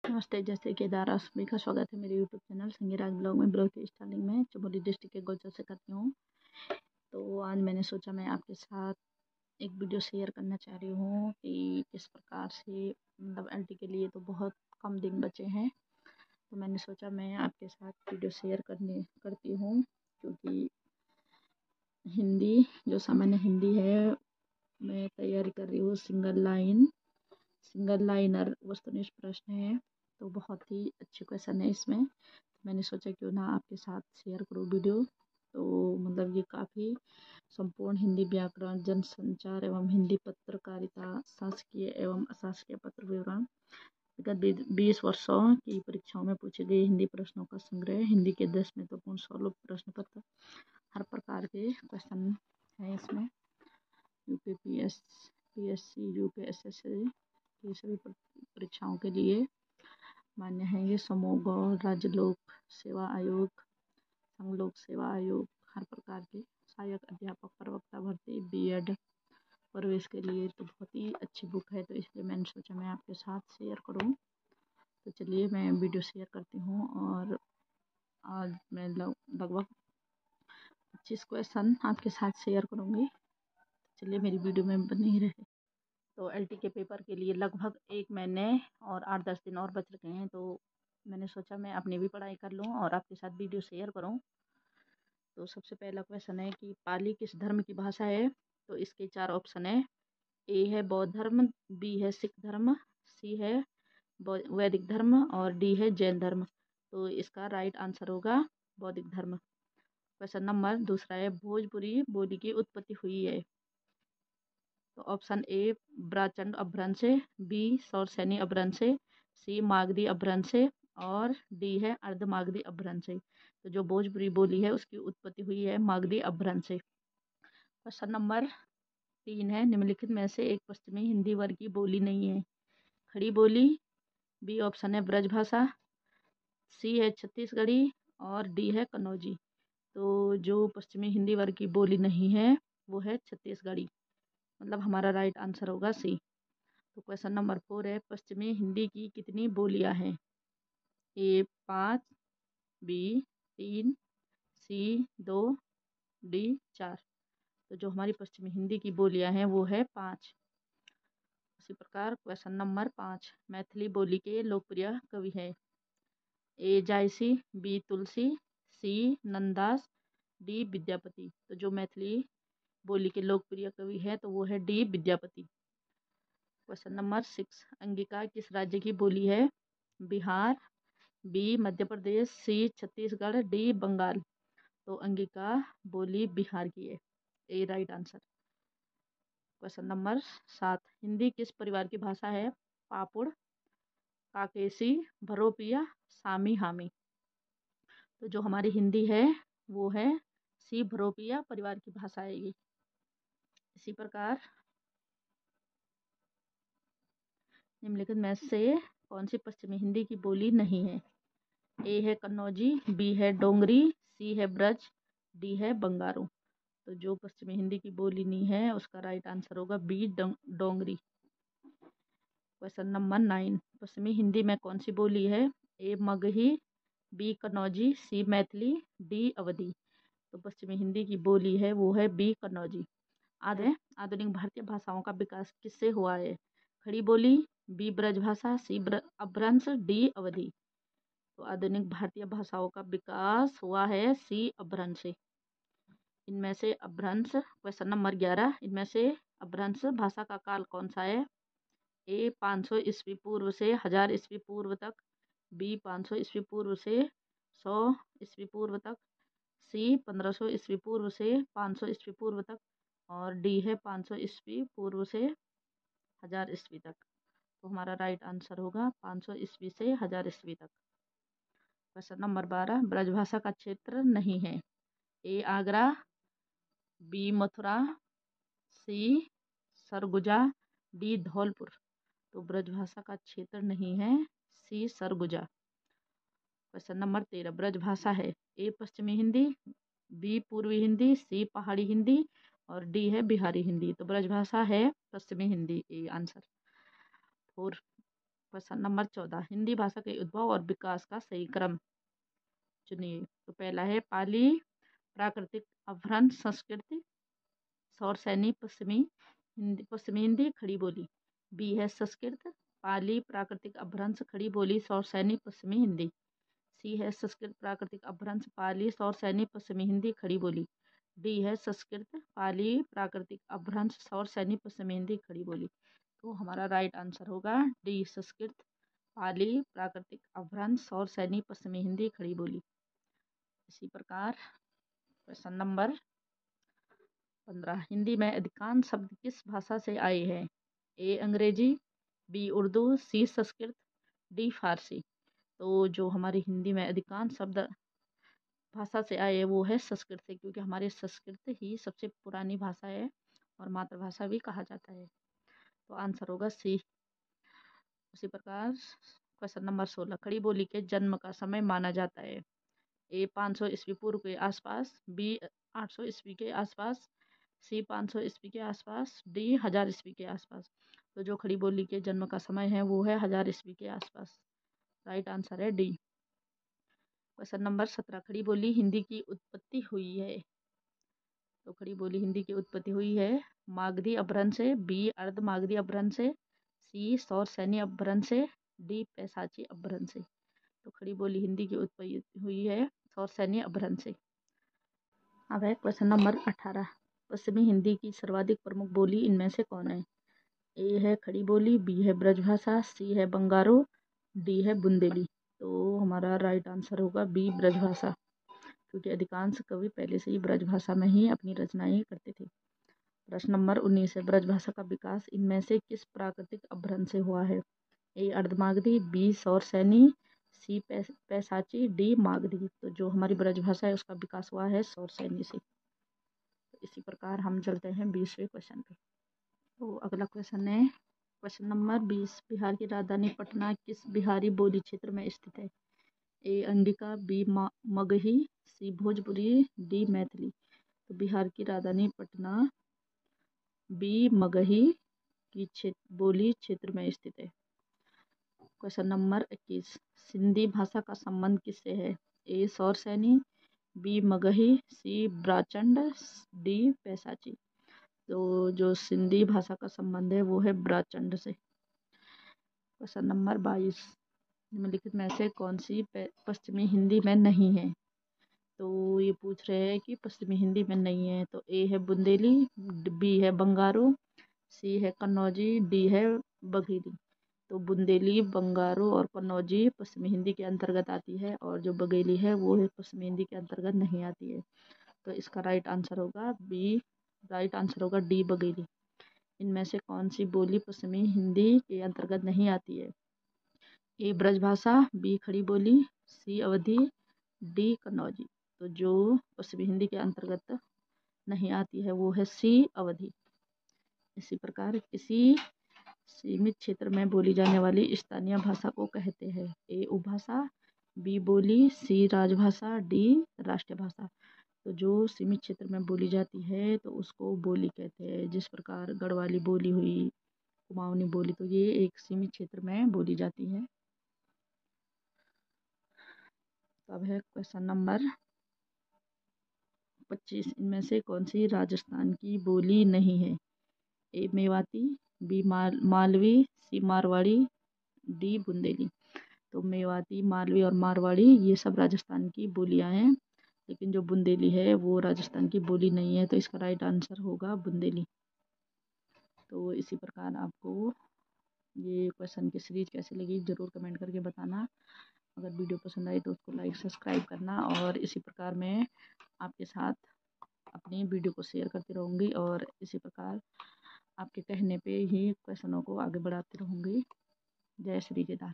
नमस्ते, जैसे केदार सभी का स्वागत है मेरे यूट्यूब चैनल संगीराज ब्लॉग में। ब्लॉग की स्टार्टिंग में चमोली डिस्ट्रिक्ट के गोचर से करती हूँ। तो आज मैंने सोचा मैं आपके साथ एक वीडियो शेयर करना चाह रही हूँ कि किस प्रकार से मतलब एलटी के लिए तो बहुत कम दिन बचे हैं। तो मैंने सोचा मैं आपके साथ वीडियो शेयर करती हूँ, क्योंकि हिंदी जो सामान्य हिंदी है मैं तैयारी कर रही हूँ। सिंगल लाइनर वस्तुनिष्ठ प्रश्न है, तो बहुत ही अच्छे क्वेश्चन है इसमें। मैंने सोचा क्यों ना आपके साथ शेयर करूँ वीडियो। तो मतलब ये काफ़ी संपूर्ण हिंदी व्याकरण, जनसंचार एवं हिंदी पत्रकारिता, शासकीय एवं अशासकीय पत्र विवरण, विगत 20 वर्षों की परीक्षाओं में पूछे गए हिंदी प्रश्नों का संग्रह, हिंदी के 10 महत्वपूर्ण सोलह प्रश्न पत्र, हर प्रकार के क्वेश्चन है इसमें। यूपीएससी, यूपीएसएससी की सभी परीक्षाओं के लिए मान्य है। ये समूह गौड़, राज्य लोक सेवा आयोग, संघ लोक सेवा आयोग, हर प्रकार के सहायक अध्यापक, प्रवक्ता भर्ती, बीएड प्रवेश के लिए तो बहुत ही अच्छी बुक है। तो इसलिए मैंने सोचा मैं आपके साथ शेयर करूं। तो चलिए मैं वीडियो शेयर करती हूं। और आज मैं लगभग 25 क्वेश्चन आपके साथ शेयर करूंगी। चलिए मेरी वीडियो में बने ही रहे। तो एलटी के पेपर के लिए लगभग 1 महीने और 8-10 दिन और बच रखे हैं। तो मैंने सोचा मैं अपनी भी पढ़ाई कर लूँ और आपके साथ वीडियो शेयर करूँ। तो सबसे पहला क्वेश्चन है कि पाली किस धर्म की भाषा है। तो इसके 4 ऑप्शन है। ए है बौद्ध धर्म, बी है सिख धर्म, सी है वैदिक धर्म और डी है जैन धर्म। तो इसका राइट आंसर होगा बौद्धिक धर्म। क्वेश्चन नंबर दूसरा है भोजपुरी बोली की उत्पत्ति हुई है। तो ऑप्शन ए ब्राचंड अपभ्रंश से, बी सौरसैनी अपभ्रंश से, सी मागधी अपभ्रंश से और डी है अर्धमागधी अपभ्रंश से। तो जो भोजपुरी बोली है उसकी उत्पत्ति हुई है मागधी अपभ्रंश से। क्वेश्चन नंबर 3 है निम्नलिखित में से एक पश्चिमी हिंदी वर्ग की बोली नहीं है। खड़ी बोली, बी ऑप्शन है ब्रजभाषा, सी है छत्तीसगढ़ी और डी है कन्नौजी। तो जो पश्चिमी हिंदी वर्ग की बोली नहीं है वो है छत्तीसगढ़ी, मतलब हमारा राइट आंसर होगा सी। तो क्वेश्चन नंबर 4 है पश्चिमी हिंदी की कितनी बोलियां हैं। ए 5, बी 3, सी 2, डी 4। तो जो हमारी पश्चिमी हिंदी की बोलियां हैं वो है 5। उसी प्रकार क्वेश्चन नंबर 5 मैथिली बोली के लोकप्रिय कवि है। ए जायसी, बी तुलसी, सी नंददास, डी विद्यापति। तो जो मैथिली बोली के लोकप्रिय कवि है तो वो है D Vidyapati. Question number 6 Angika किस राज्य की बोली है। Bihar, B Madhya Pradesh, C Chhattisgarh, D Bengal. तो अंगिका बोली बिहार की है, A right answer. Question number 7 Hindi किस परिवार की भाषा है। पापुड़, काकेसी, भरोपिया, सामी हामी। तो जो हमारी हिंदी है वो है सी भरोपिया परिवार की भाषा है ये। इसी प्रकार निम्नलिखित में से कौन सी पश्चिमी हिंदी की बोली नहीं है। ए है कन्नौजी, बी है डोंगरी, सी है ब्रज, डी है बंगारू। तो जो पश्चिमी हिंदी की बोली नहीं है उसका राइट आंसर होगा बी डोंगरी। क्वेश्चन नंबर 9 पश्चिमी हिंदी में कौन सी बोली है। ए मगही, बी कन्नौजी, सी मैथिली, डी अवधी। तो पश्चिमी हिंदी की बोली है वो है बी कन्नौजी। आधुनिक भारतीय भाषाओं का विकास किससे हुआ है। खड़ी बोली, बी ब्रजभाषा, सी अपभ्रंश, डी अवधी। तो आधुनिक भारतीय भाषाओं का विकास हुआ है सी अपभ्रंश से। इनमें से अपभ्रंश क्वेश्चन नंबर 11 इनमें से अपभ्रंश भाषा का काल कौन सा है। ए 500 ईस्वी पूर्व से 1000 ईस्वी पूर्व तक, बी 500 ईस्वी पूर्व से 100 ईस्वी पूर्व तक, सी 1500 ईस्वी पूर्व से 500 ईस्वी पूर्व तक और डी है 500 ईस्वी पूर्व से 1000 ईस्वी तक। तो हमारा राइट आंसर होगा 500 ईस्वी से 1000 ईस्वी तक। क्वेश्चन नंबर 12 ब्रजभाषा का क्षेत्र नहीं है। ए आगरा, बी मथुरा, सी सरगुजा, डी धौलपुर। तो ब्रजभाषा का क्षेत्र नहीं है सी सरगुजा। क्वेश्चन नंबर 13 ब्रजभाषा है। ए पश्चिमी हिंदी, बी पूर्वी हिंदी, सी पहाड़ी हिंदी और डी है बिहारी हिंदी। तो ब्रजभाषा है पश्चिमी Hindi, A answer. Question number 14, Hindi भाषा के उद्भव और विकास का सही क्रम चुनिए। तो पहला है पाली, प्राकृतिक अपभ्रंश, संस्कृत, सौर सैनी, पश्चिमी हिंदी, खड़ी बोली। बी है संस्कृत, पाली, प्राकृतिक अपभ्रंश, खड़ी बोली, सौर सैनी, पश्चिमी हिंदी। सी है संस्कृत, प्राकृतिक अपभ्रंश, पाली, सौर सैनी, पश्चिमी हिंदी, खड़ी बोली। डी है संस्कृत, पाली, प्राकृतिक अपभ्रंश, सौर सैनी, पश्चिमी हिंदी, खड़ी बोली। तो हमारा राइट आंसर होगा डी, संस्कृत, पाली, प्राकृतिक अपभ्रंश, सौर सैनी, पश्चिमी हिंदी, खड़ी बोली। इसी प्रकार क्वेश्चन नंबर 15, हिंदी में अधिकांश शब्द किस भाषा से आए हैं? ए अंग्रेजी, बी उर्दू, सी संस्कृत, डी फारसी। तो जो हमारी हिंदी में अधिकांश शब्द भाषा से आए वो है संस्कृत से, क्योंकि हमारी संस्कृत ही सबसे पुरानी भाषा है और मातृभाषा भी कहा जाता है। तो आंसर होगा सी। उसी प्रकार क्वेश्चन नंबर 16, खड़ी बोली के जन्म का समय माना जाता है? ए 500 ईस्वी पूर्व के आसपास, बी 800 ईस्वी के आसपास, सी 500 ईस्वी के आसपास, डी 1000 ईस्वी के आसपास। तो जो खड़ी बोली के जन्म का समय है वो है 1000 ईस्वी के आसपास। राइट आंसर है डी। क्वेश्चन नंबर 17, खड़ी बोली हिंदी की उत्पत्ति हुई है? तो खड़ी बोली हिंदी की उत्पत्ति हुई है मागधी अपभ्रंश से, बी अर्ध मागधी अपभ्रंश से, सी सौर सैनी अपभ्रंश से, डी पैसाची अपभ्रंश से। तो खड़ी बोली हिंदी की उत्पत्ति हुई है सौर सैनी अपभ्रंश से। अब है क्वेश्चन नंबर 18, पश्चिमी हिंदी की सर्वाधिक प्रमुख बोली इनमें से कौन है? ए है खड़ी बोली, बी है ब्रजभाषा, सी है बंगारो, डी है बुंदेली। तो हमारा राइट आंसर होगा बी ब्रजभाषा, क्योंकि अधिकांश कवि पहले से ही ब्रजभाषा में ही अपनी रचनाएं करते थे। प्रश्न नंबर 19 है, ब्रजभाषा का विकास इनमें से किस प्राकृतिक अपभ्रंश से हुआ है? ए अर्धमागधी, बी सौर सैनी, सी पैसाची, डी मागधी। तो जो हमारी ब्रजभाषा है उसका विकास हुआ है सौर सैनी से। तो इसी प्रकार हम चलते हैं 20वें क्वेश्चन पे। तो अगला क्वेश्चन है क्वेश्चन नंबर 20, बिहार की राजधानी पटना किस बिहारी बोली क्षेत्र में स्थित है? ए अंगिका, बी मगही, सी भोजपुरी, डी मैथिली। तो बिहार की राजधानी पटना बी मगही की बोली क्षेत्र में स्थित है। क्वेश्चन नंबर 21, सिंधी भाषा का संबंध किससे है? ए सौर सैनी, बी मगही, सी ब्राचंड, डी पैसाची। तो जो सिंधी भाषा का संबंध है वो है ब्राचंड से। क्वेश्चन नंबर 22, निम्नलिखित में से कौन सी पश्चिमी हिंदी में नहीं है? तो ये पूछ रहे हैं कि पश्चिमी हिंदी में नहीं है। तो ए है बुंदेली, बी है बंगारो, सी है कन्नौजी, डी है बघेली। तो बुंदेली, बंगारो और कन्नौजी पश्चिमी हिंदी के अंतर्गत आती है, और जो बघेली है वो है पश्चिमी हिंदी के अंतर्गत नहीं आती है। तो इसका राइट आंसर होगा बी, राइट आंसर होगा डी बघेली। इनमें से कौन सी बोली पश्चिमी हिंदी के अंतर्गत नहीं आती है? ए ब्रजभाषा, बी खड़ी बोली, सी अवधी, डी कन्नौजी। तो जो पश्चिमी हिंदी के अंतर्गत नहीं आती है वो है सी अवधी। इसी प्रकार किसी सीमित क्षेत्र में बोली जाने वाली स्थानीय भाषा को कहते हैं? ए उपभाषा, बी बोली, सी राजभाषा, डी राष्ट्रीय भाषा। तो जो सीमित क्षेत्र में बोली जाती है तो उसको बोली कहते हैं। जिस प्रकार गढ़वाली बोली हुई, कुमाऊनी बोली, तो ये एक सीमित क्षेत्र में बोली जाती है। तो अब है क्वेश्चन नंबर 25, इनमें से कौन सी राजस्थान की बोली नहीं है? ए मेवाती, बी मालवी, सी मारवाड़ी, डी बुंदेली। तो मेवाती, मालवी और मारवाड़ी ये सब राजस्थान की बोलियां हैं, लेकिन जो बुंदेली है वो राजस्थान की बोली नहीं है। तो इसका राइट आंसर होगा बुंदेली। तो इसी प्रकार आपको ये क्वेश्चन की सीरीज कैसी लगी ज़रूर कमेंट करके बताना। अगर वीडियो पसंद आई तो उसको लाइक सब्सक्राइब करना, और इसी प्रकार मैं आपके साथ अपनी वीडियो को शेयर करती रहूँगी, और इसी प्रकार आपके कहने पे ही क्वेश्चनों को आगे बढ़ाती रहूँगी। जय श्री केदार।